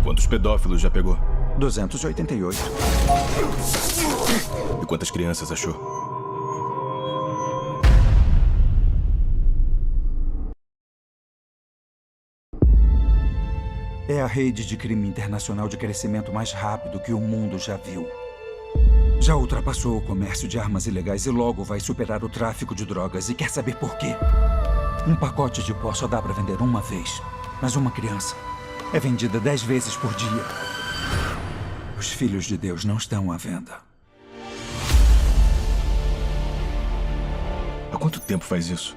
Quantos pedófilos já pegou? 288. E quantas crianças achou? É a rede de crime internacional de crescimento mais rápido que o mundo já viu. Já ultrapassou o comércio de armas ilegais e logo vai superar o tráfico de drogas. E quer saber por quê? Um pacote de pó só dá para vender uma vez. Mas uma criança é vendida 10 vezes por dia. Os filhos de Deus não estão à venda. Há quanto tempo faz isso?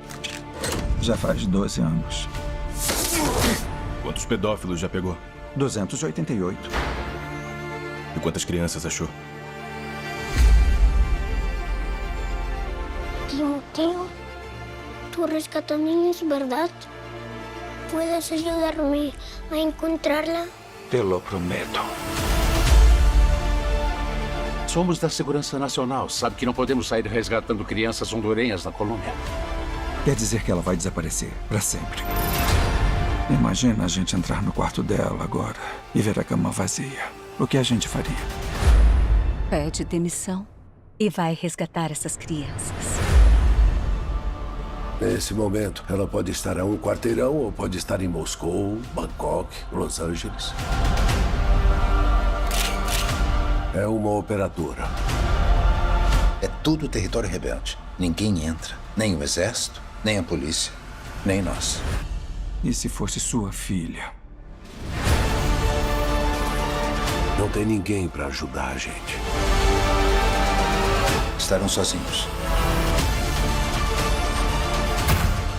Já faz 12 anos. Quantos pedófilos já pegou? 288. E quantas crianças achou? Timoteo, tú rescatas niños, ¿verdad? ¿Puedes ayudarme a encontrarla? Te lo prometo. Somos da Segurança Nacional. Sabe que não podemos sair resgatando crianças hondurenhas na Colômbia. Quer dizer que ela vai desaparecer para sempre. Imagina a gente entrar no quarto dela agora e ver a cama vazia. O que a gente faria? Pede demissão e vai resgatar essas crianças. Nesse momento, ela pode estar a um quarteirão ou pode estar em Moscou, Bangkok, Los Angeles. É uma operadora. É tudo território rebelde. Ninguém entra. Nem o exército, nem a polícia, nem nós. E se fosse sua filha? Não tem ninguém para ajudar a gente. Estarão sozinhos.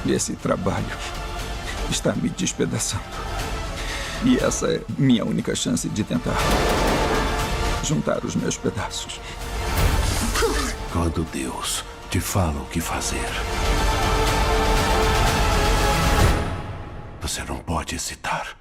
Esse trabalho está me despedaçando. E essa é minha única chance de tentar juntar os meus pedaços. Quando Deus te fala o que fazer, você não pode hesitar.